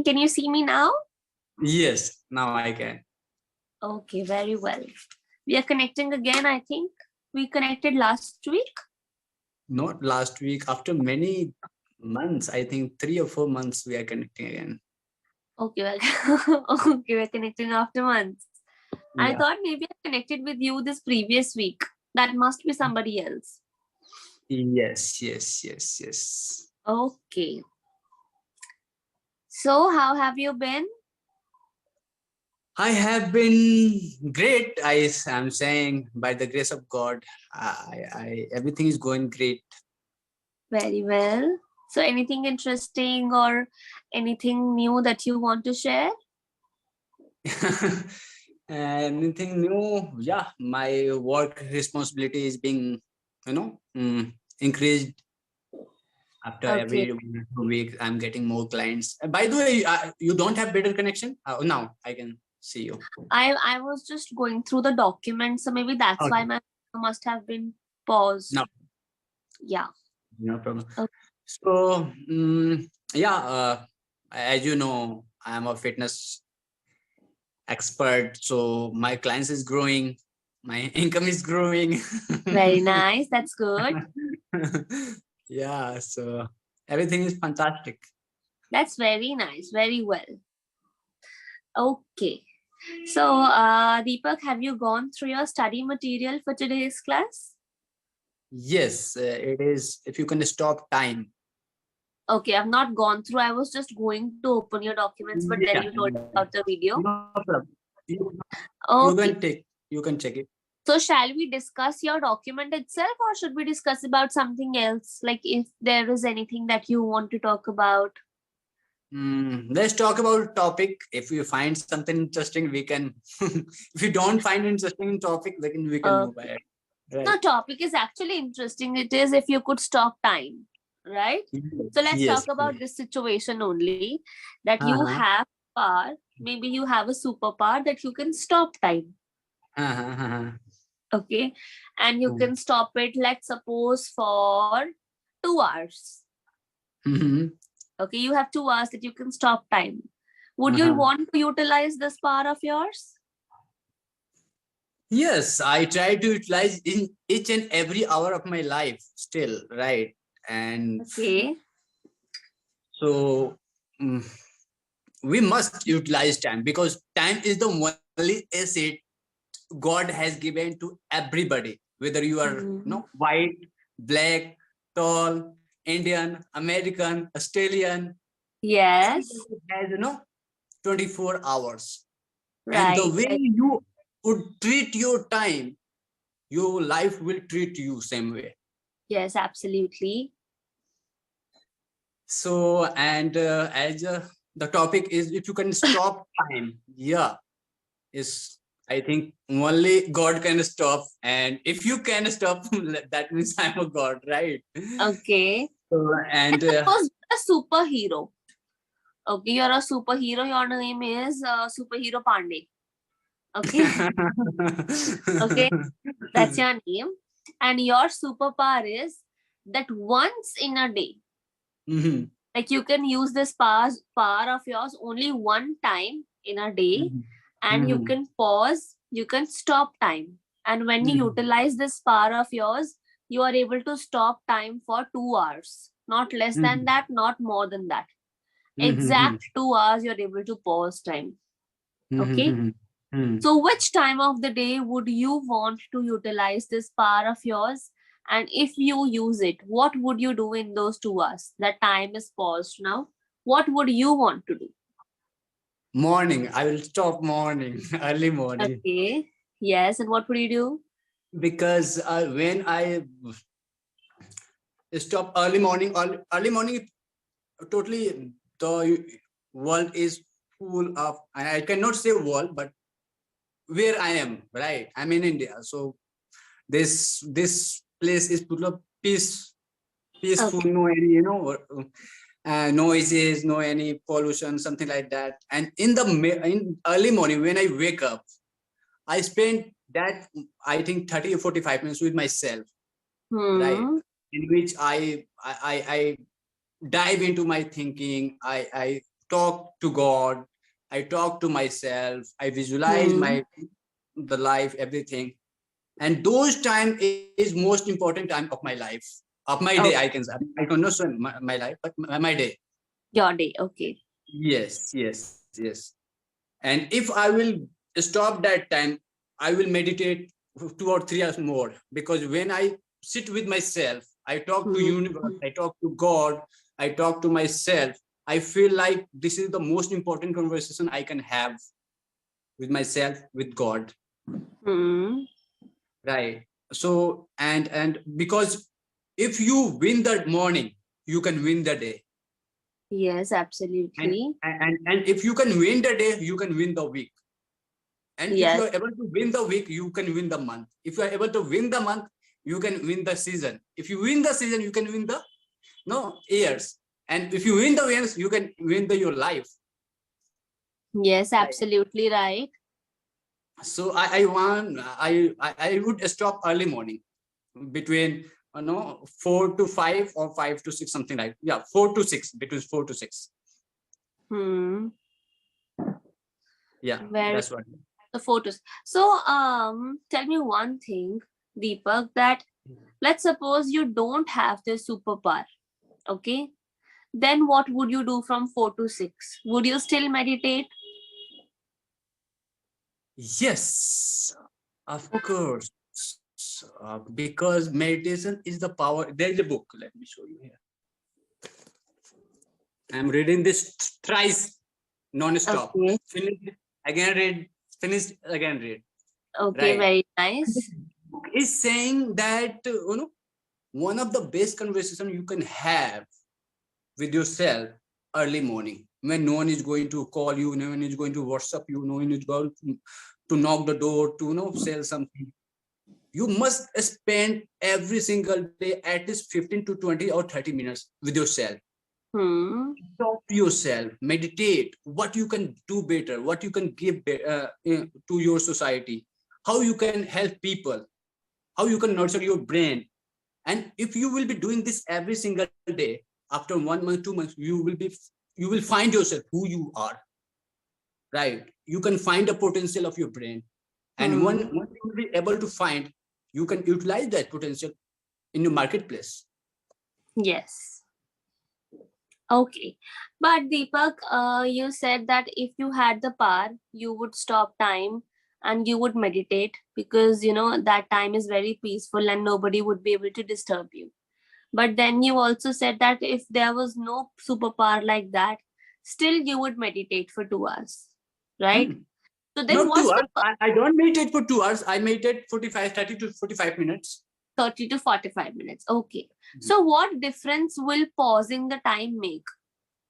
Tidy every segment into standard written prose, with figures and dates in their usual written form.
Can you see me now? Yes, now I can. Okay, very well. We are connecting again, I think. We connected last week. Not last week. After many months, I think 3 or 4 months, we are connecting again. Okay, well, okay, we're connecting after months. I Yeah. thought maybe I connected with you this previous week. That must be somebody else. Yes. Okay. So, how have you been? I have been great. I'm saying by the grace of God, everything is going great. Very well. So, anything interesting or anything new that you want to share? Anything new? Yeah, my work responsibility is being, increased after Okay. every week. I'm getting more clients. By the way, you don't have better connection? Now I can see you. I was just going through the documents, so maybe that's why Okay. my must have been paused. No, Yeah. no problem. Okay. So, yeah, as you know, I'm a fitness expert. So my clients is growing, my income is growing. Very nice. That's good. Yeah, so everything is fantastic. That's very nice. Very well. Okay. So, Deepak, have you gone through your study material for today's class? Yes, it is. If you can stop time. Okay, I've not gone through. I was just going to open your documents, but then Yeah, you told about the video. no problem. Okay. You can check it. So, shall we discuss your document itself, or should we discuss about something else? Like, if there is anything that you want to talk about? Let's talk about topic. If you find something interesting, we can. If you don't find interesting topic, then we can move ahead. The Right. topic is actually interesting. It is if you could stop time, right? So let's Yes. talk about this situation only, that you Uh-huh. have power. Maybe you have a superpower that you can stop time. Uh-huh. Okay, and you can stop it, let's suppose, for 2 hours. Mhm. Okay, you have 2 hours that you can stop time. Would you Uh-huh. want to utilize this power of yours? Yes, I try to utilize in each and every hour of my life still, right? And Okay. so we must utilize time because time is the only asset God has given to everybody, whether you are white, black, tall, Indian, American, Australian. Yes. Everybody has 24 hours. And the Right. way you would treat your time, your life will treat you same way. Yes, absolutely. So, and as the topic is, if you can stop time, yeah, is I think only God can stop. And if you can stop, that means I'm a God, right? Okay. So, and Suppose a superhero. Okay, you're a superhero. Your name is Superhero Pandey. Okay. Okay, that's your name. And your superpower is that once in a day, like you can use this power of yours only one time in a day, and you can pause, you can stop time. And when you utilize this power of yours, you are able to stop time for 2 hours, not less than that, not more than that. Exact 2 hours you're able to pause time. Okay. So, which time of the day would you want to utilize this power of yours? And if you use it, what would you do in those 2 hours? That time is paused now. What would you want to do? Morning. I will stop morning, early morning. Okay. Yes. And what would you do? Because when I stop early morning, totally the world is full of, I cannot say world, but where I am, right? I'm in India. So this place is full of peaceful, Okay. no any, noises, no any pollution, something like that. And in early morning when I wake up, I spend that I think 30 or 45 minutes with myself, right? In which I dive into my thinking. I talk to God, I talk to myself, I visualize the life, everything. And those time is most important time of my life, of my day, I Oh, can say. I don't know so my life, but my day. your day. Okay. Yes, yes, yes. And if I will stop that time, I will meditate 2 or 3 hours more, because when I sit with myself, I talk to Hmm. universe, I talk to God, I talk to myself. I feel like this is the most important conversation I can have with myself, with God. Hmm. Right. So and because if you win that morning, you can win the day. Yes, And absolutely. and if you can win the day, you can win the week. And if you Yes. are able to win the week, you can win the month. If you are able to win the month, you can win the season. If you win the season, you can win the no years. And if you win the years, you can win the your life. Yes, Right. absolutely right. So I would stop early morning between 4 to 5 or 5 to 6, something like, yeah, 4 to 6, between 4 to 6. Hmm. Yeah, Very that's what. the photos. So, tell me one thing, Deepak, that let's suppose you don't have the superpower, okay? Then what would you do from 4 to 6? Would you still meditate? Yes, of course. Because meditation is the power. There is a book. Let me show you here. I'm reading this thrice non-stop. Okay. Finish, again read, finish, again read. Okay, Right. very The nice. book is saying that one of the best conversation you can have with yourself early morning, when no one is going to call you, no one is going to WhatsApp you, no one is going to knock the door to sell something. You must spend every single day at least 15 to 20 or 30 minutes with yourself. Hmm. Talk to yourself, meditate what you can do better, what you can give to your society, how you can help people, how you can nurture your brain. And if you will be doing this every single day, after 1 month, 2 months, you will find yourself who you are. Right, you can find the potential of your brain. And Hmm. once you will be able to find, you can utilize that potential in your marketplace. Yes. Okay. But Deepak, you said that if you had the power, you would stop time and you would meditate because that time is very peaceful and nobody would be able to disturb you. But then you also said that if there was no superpower like that, still you would meditate for 2 hours, right? Hmm. So then Not two what's the hours. I don't meditate for 2 hours. I meditate 45, 30 to 45 minutes. 30 to 45 minutes? Okay. Mhm. So what difference will pausing the time make?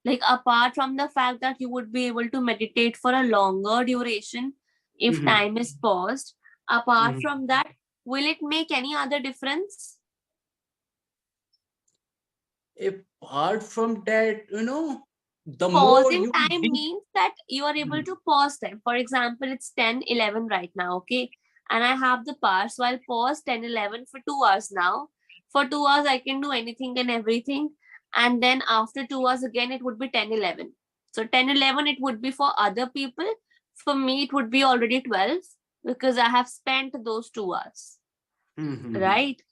Like apart from the fact that you would be able to meditate for a longer duration if Mhm. time is paused, apart Mhm. from that, will it make any other difference? Apart from that, the more Pausing you time deep. means that you are able Mhm. to pause time. For example, it's 10:11 right now, okay? And I have the power, so I'll pause 10:11 for 2 hours now. For 2 hours, I can do anything and everything. And then after 2 hours, again, it would be 10:11. So 10:11, it would be for other people. For me, it would be already 12 because I have spent those 2 hours, Mhm. right?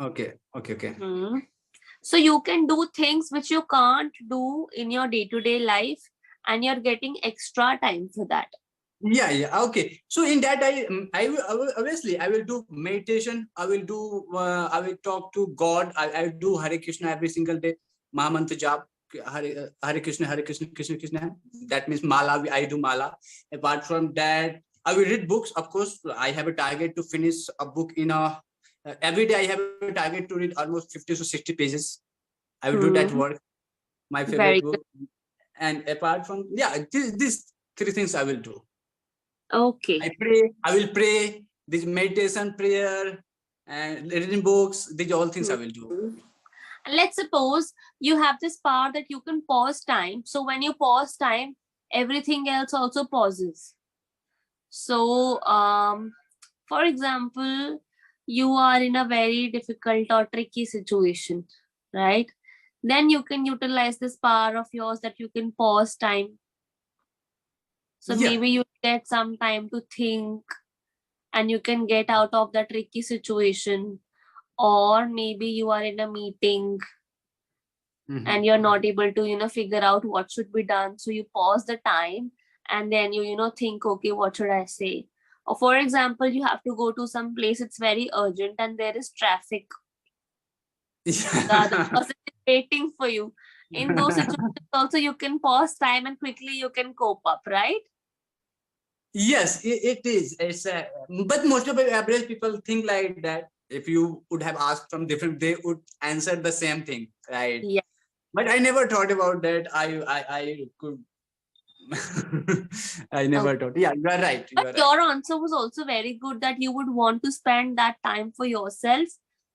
Okay, okay, okay. Hmm. So you can do things which you can't do in your day-to-day life, and you're getting extra time for that. Yeah, yeah, okay. So in that, I will obviously I will do meditation. I will talk to God. I do Hare Krishna every single day. Mahamantra jap. Hare Krishna, Hare Krishna, Krishna Krishna. That means mala. I do mala. Apart from that, I will read books. Of course, I have a target to finish a book in a every day. I have a target to read almost 50 to 60 pages. I will do that Hmm. work. My favorite Very book. good. And apart from, yeah, these three things I will do. I Okay. pray, I will pray, this meditation, prayer, and reading books, these all things I will do. Mhm. And let's suppose you have this power that you can pause time. So when you pause time, everything else also pauses. So, for example, you are in a very difficult or tricky situation, right? then you can utilize this power of yours that you can pause time. So Yeah. maybe you get some time to think and you can get out of that tricky situation. Or maybe you are in a meeting Mhm. and you're not able to, figure out what should be done. So you pause the time and then you think, okay, what should I say? Or for example, you have to go to some place, it's very urgent and there is traffic. The other Yeah. person is waiting for you. In those situations also you can pause time and quickly you can cope up, right? Yes, it is. It's but most of the average people think like that. If you would have asked from different, they would answer the same thing, right? Yeah. But I never thought about that. I could. I never thought. Yeah, you are right. You But are right. your answer was also very good, that you would want to spend that time for yourself,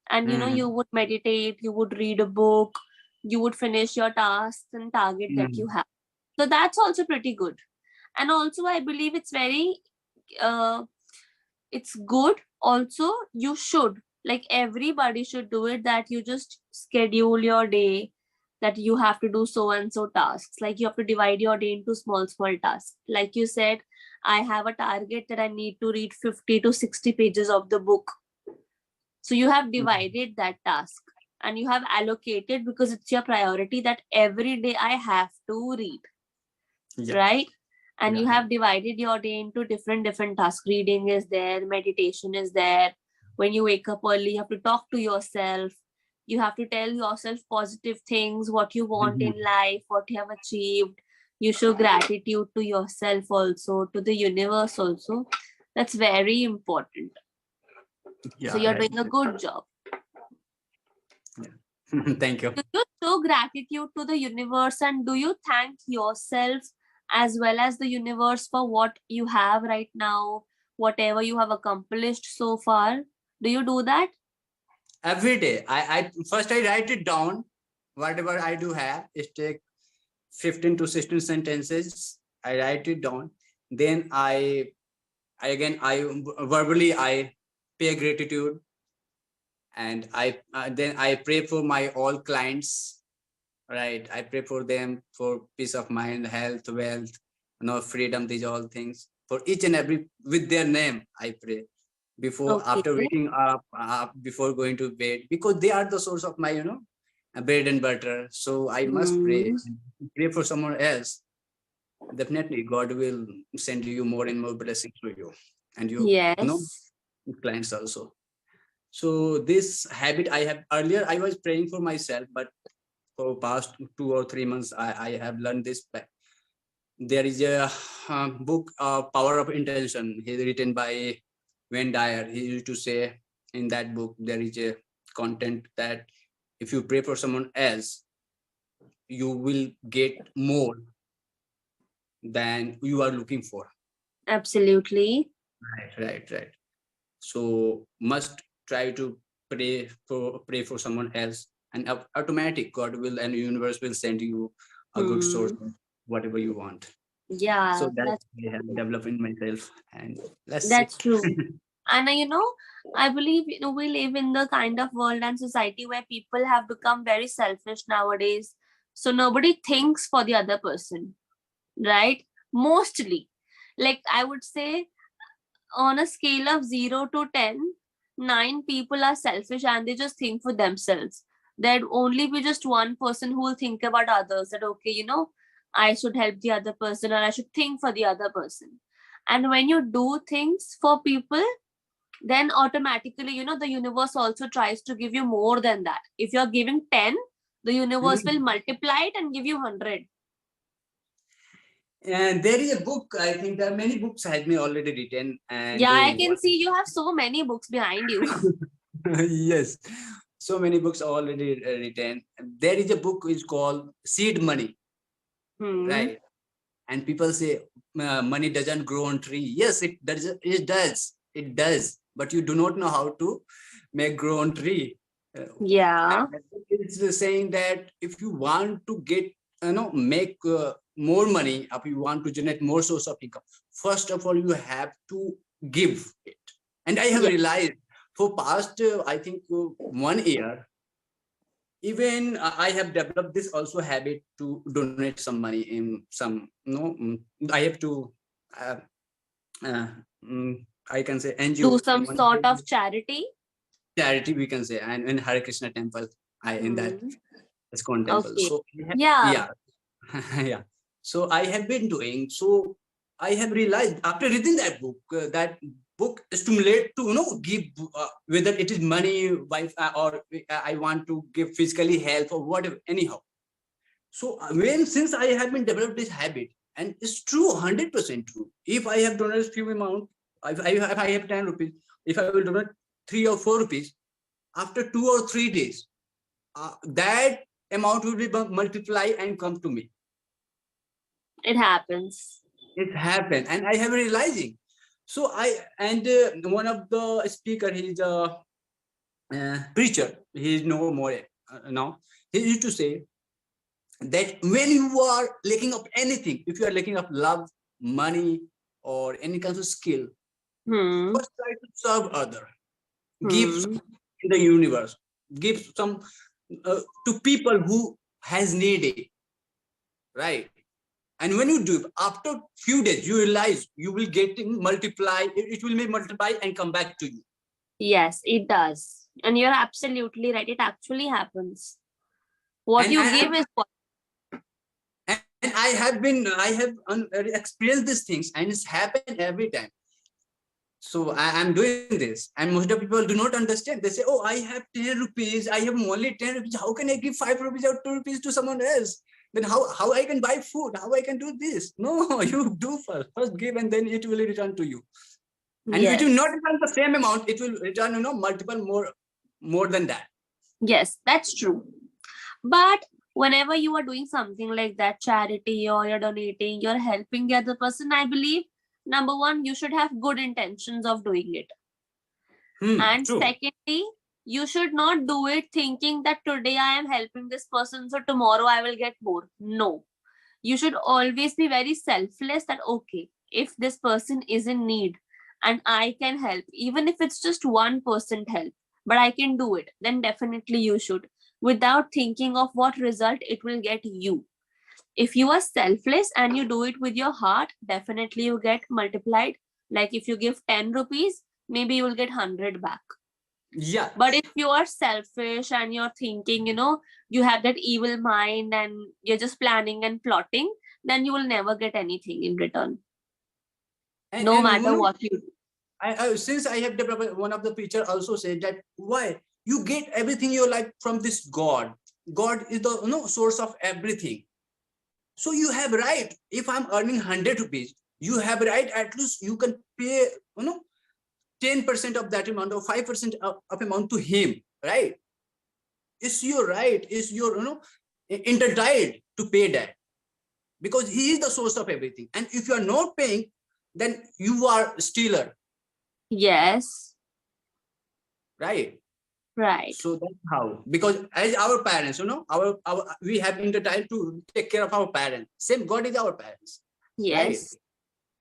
and Mhm. you would meditate, you would read a book, you would finish your tasks and target that you Mhm. have. So that's also pretty good. And also I believe it's very uh it's good also. You should, like, everybody should do it, that you just schedule your day, that you have to do so and so tasks, like you have to divide your day into small tasks. Like you said, I have a target that I need to read 50 to 60 pages of the book. So you have divided that task and you have allocated, because it's your priority, that every day I have to read, Yeah, right? And yeah, you right. have divided your day into different tasks. Reading is there, meditation is there. When you wake up early, you have to talk to yourself, you have to tell yourself positive things, what you want in Mhm. life, what you have achieved. You show gratitude to yourself also, to the universe also. That's very important. So Yeah, you're right. doing a good job. Yeah. Thank you. Do you show gratitude to the universe, and do you thank yourself as well as the universe for what you have right now, whatever you have accomplished so far? Do you do that? Every day, I first I write it down. Whatever I do have, it take 15 to 16 sentences. I write it down. Then I verbally I pay gratitude, and then I pray for my all clients, right? I pray for them for peace of mind, health, wealth, freedom, these all things for each and every with their name. I pray before, Okay. after waking up, before going to bed, because they are the source of my bread and butter. So I must Hmm. pray for someone else. Definitely God will send you more and more blessings to you and your Yes. clients also. So this habit I have, earlier I was praying for myself, but for past 2 or 3 months I have learned this. There is a book, Power of Intention. He's written by Wayne Dyer. He used to say in that book there is a content that if you pray for someone else, you will get more than you are looking for. Absolutely. Right. So must try to pray for someone else, and automatic God will and universe will send you a good source Hmm. of whatever you want. So Yeah, that I have developed in myself, and let's see. that's true. And I believe, we live in the kind of world and society where people have become very selfish nowadays. So nobody thinks for the other person, right? Mostly. Like, I would say, on a scale of 0 to 10, 9 people are selfish and they just think for themselves. There'd only be just one person who will think about others, that, okay, I should help the other person, or I should think for the other person. And when you do things for people, then automatically, the universe also tries to give you more than that. If you're giving 10, the universe will Mhm. multiply it and give you 100. And there is a book. I think there are many books has been already written, and Yeah, I can see you have so many books behind you. yes, so many books are already written. There is a book is called Seed Money, Hmm. right? And people say money doesn't grow on tree. Yes, it does. It does, but you do not know how to make grow on tree. Yeah. And it's saying that if you want to get make more money, if you want to generate more source of income, first of all you have to give it. And I have Yeah. realized for past I think 1 year even I have developed this also habit to donate some money in some, I have to, uh, uh, I can say Do NGO, some sort of charity. charity, we can say, and in Hare Krishna temple, I in that Hmm. ISKCON temple. Okay. So Yeah. yeah, yeah. So I have been doing. So I have realized after reading that book stimulate to give whether it is money, wife, or I want to give physically health or whatever. Anyhow, so when since I have been developed this habit, and it's true, 100% true. If I have donated few amount, if I have 10 rupees, if I will donate 3 or 4 rupees, after 2 or 3 days, that amount will be multiplied and come to me. It happens. It happened, and I have realizing. So one of the speaker, he's a preacher. He is no more now. He used to say that when you are lacking of anything, if you are lacking of love, money, or any kind of skill, Hmm. first try to serve other, give Hmm. some in the universe, give some to people who has need it, right? And when you do, after few days, you realize you will get multiply. It will be multiply and come back to you. Yes, it does. And you're absolutely right. It actually happens. What And you give is what. I have experienced these things, and it's happened every time. So I'm doing this, and most of the people do not understand. They say, "Oh, I have 10 rupees. I have only 10 rupees. How can I give 5 rupees or 2 rupees to someone else? Then how I can buy food? How I can do this? No, you do first. First give, and then it will return to you. And it will Yes. not return the same amount. It will return, multiple more than that. Yes, that's true. But whenever you are doing something like that, charity or you're donating, you're helping the other person, I believe, number one, you should have good intentions of doing it. And True. secondly, you should not do it thinking that today I am helping this person, so tomorrow I will get more. No. You should always be very selfless that, okay, if this person is in need and I can help, even if it's just 1% help, but I can do it, then definitely you should, without thinking of what result it will get you. If you are selfless and you do it with your heart, definitely you get multiplied. Like if you give 10 rupees, maybe you will get 100 back. Yeah. But if you are selfish and you're thinking, you have that evil mind and you're just planning and plotting, then you will never get anything in return, no And matter what you do. since I have developed, one of the preacher also said that why you get everything you like from this God. God is the source of everything. So you have right. If I'm earning 100 rupees, you have right. At least you can pay 10% of that amount or 5% of amount to him. Right? It's your right. It's your entitled to pay that, because he is the source of everything. And if you are not paying, then you are stealer. Yes, Right? right. So that's how, because as our parents, our we have entitled to take care of our parents. Same, God is our parents, right? Yes.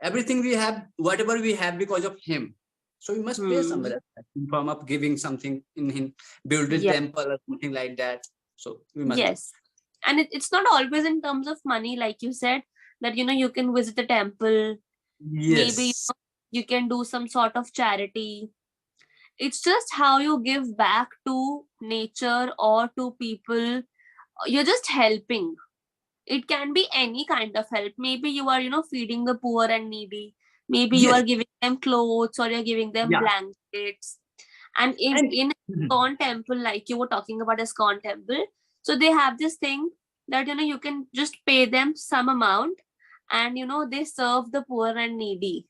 Everything we have, whatever we have, because of him. So we must pay Hmm. somewhere in form of giving something in him, build a Yeah. temple or something like that. So we must do. Yes. And it's not always in terms of money, like you said, that you can visit the temple, maybe Yes. you can do some sort of charity. It's just how you give back to nature or to people. You're just helping. It can be any kind of help. Maybe you are feeding the poor and needy. Maybe you Yes. are giving them clothes or you're giving them Yeah. blankets. And in And in ISKCON temple, like you were talking about ISKCON temple, so they have this thing that you can just pay them some amount, and they serve the poor and needy.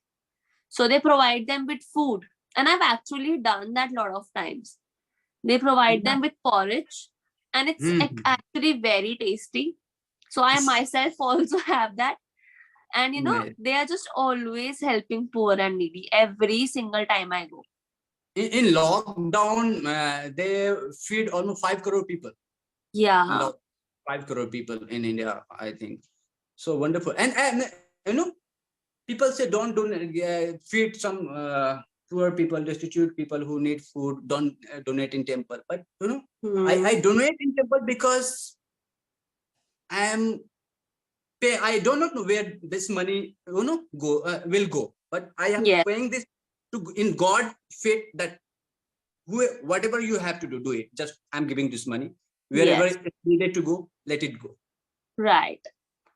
So they provide them with food, and I've actually done that a lot of times. They provide yeah. them with porridge, and it's Mhm. actually very tasty. So I myself also have that. And Yeah. they are just always helping poor and needy every single time I go. In lockdown, they feed almost 5 crore people. In Yeah. 5 crore people in India, I think. So wonderful. And people say don't feed some. poor people, destitute people who need food, don't donate in temple. But Hmm. I donate in temple because I am pay. I do not know where this money go will go, but I am Yeah. paying this to in God fit that whatever you have to do it. Just I'm giving this money wherever Yes. it's needed to go, let it go. Right.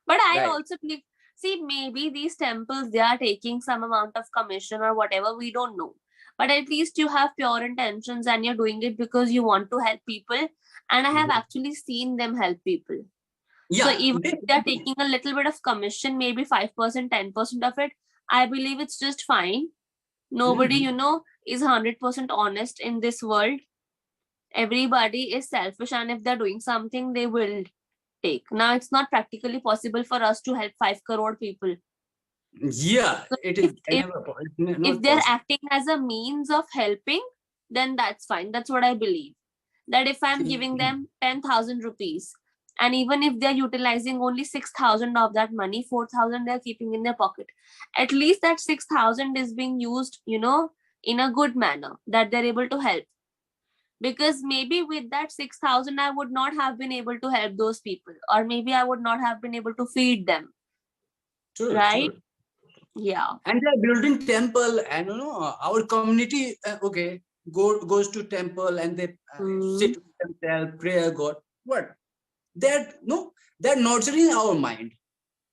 But I Right. also believe, see, maybe these temples, they are taking some amount of commission or whatever, we don't know. But at least you have pure intentions and you're doing it because you want to help people. And I have Yeah. actually seen them help people. So Yeah. even if they're taking a little bit of commission, maybe 5%, 10% of it, I believe it's just fine. Nobody, Mhm. is 100% honest in this world. Everybody is selfish, and if they're doing something, they will take. Now, it's not practically possible for us to help 5 crore people. Yeah, So it if, is if, if not they're possible. acting as a means of helping, then that's fine. That's what I believe. That if I'm giving them 10,000 rupees, and even if they're utilizing only 6,000 of that money, 4,000 they're keeping in their pocket, at least that 6,000 is being used, in a good manner, that they're able to help. Because maybe with that 6,000 I would not have been able to help those people, or maybe I would not have been able to feed them, True, right? true. Yeah. And they're building temple, and our community goes to temple, and they Mm, sit with themselves, pray God. What? They're no, they're nurturing our mind.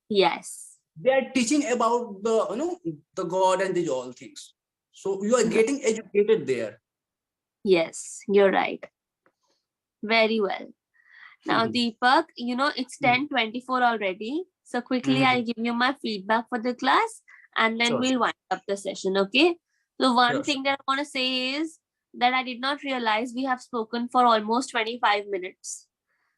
yes. They're teaching about the God and these all things. So you are getting educated there. Yes, you're right. Very well. Now, Deepak, it's 10:24 already. So quickly I'll Mhm. give you my feedback for the class, and then Sure, we'll wind up the session, okay? So one sure, sure. thing that I want to say is that I did not realize we have spoken for almost 25 minutes.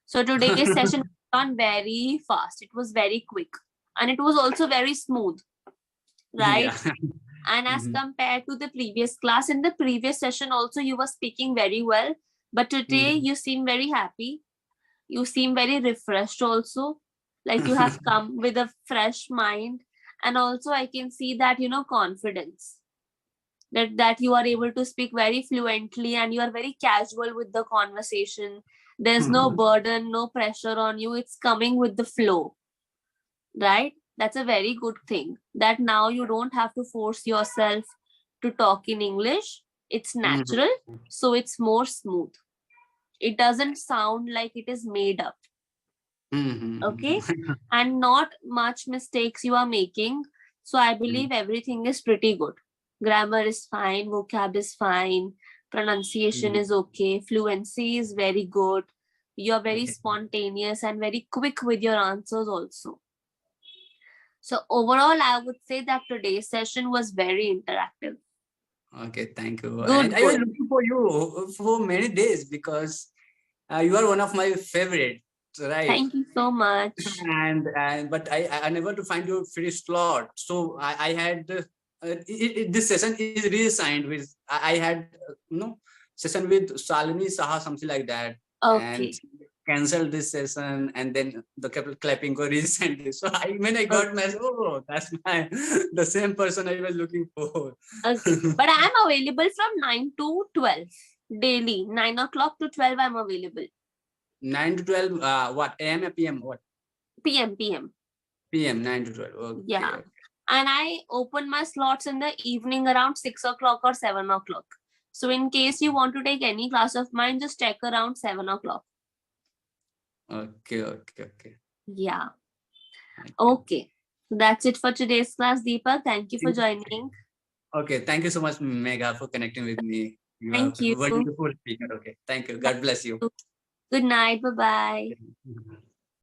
So today's session went on very fast. It was very quick. And it was also very smooth, Yeah. right? And as Mhm. compared to the previous class, in the previous session also you were speaking very well. But today Mhm. you seem very happy. You seem very refreshed also. Like you have come with a fresh mind. And also I can see that, confidence. That you are able to speak very fluently, and you are very casual with the conversation. There's no burden, no pressure on you. It's coming with the flow, right? That's a very good thing, that now you don't have to force yourself to talk in English. It's Mhm. natural, so it's more smooth. It doesn't sound like it is made up. Okay. Mhm. And not much mistakes you are making. So I Mhm. believe everything is pretty good. Grammar is fine, vocab is fine, pronunciation is okay, fluency is very good. You're very Okay. spontaneous and very quick with your answers also. So overall, I would say that today's session was very interactive. Okay, thank you. And Good, I was good. looking for you for many days because you are one of my favorites, right? Thank you so much. And but I unable to find your free slot. So I had this session is reassigned with I had session with Salini Saha, something like that, and Okay. canceled this session, and then the Clapingo reassigned this. So when I got Okay. my that's my the same person I was looking for. Okay. But I am available from 9 to 12 daily. 9 o'clock to 12, I'm available. 9 to 12, what AM or PM? What PM, PM. PM? 9 to 12. Yeah. Okay. And I open my slots in the evening around 6 o'clock or 7 o'clock. So in case you want to take any class of mine, just check around 7 o'clock. Okay. Okay. Okay. Yeah. Okay. Okay. That's it for today's class, Deepak. Thank you for joining. Okay, thank you so much, Megha, for connecting with me. You are Thank a you. wonderful speaker. Okay, thank you. God bless you. Good night. Bye bye.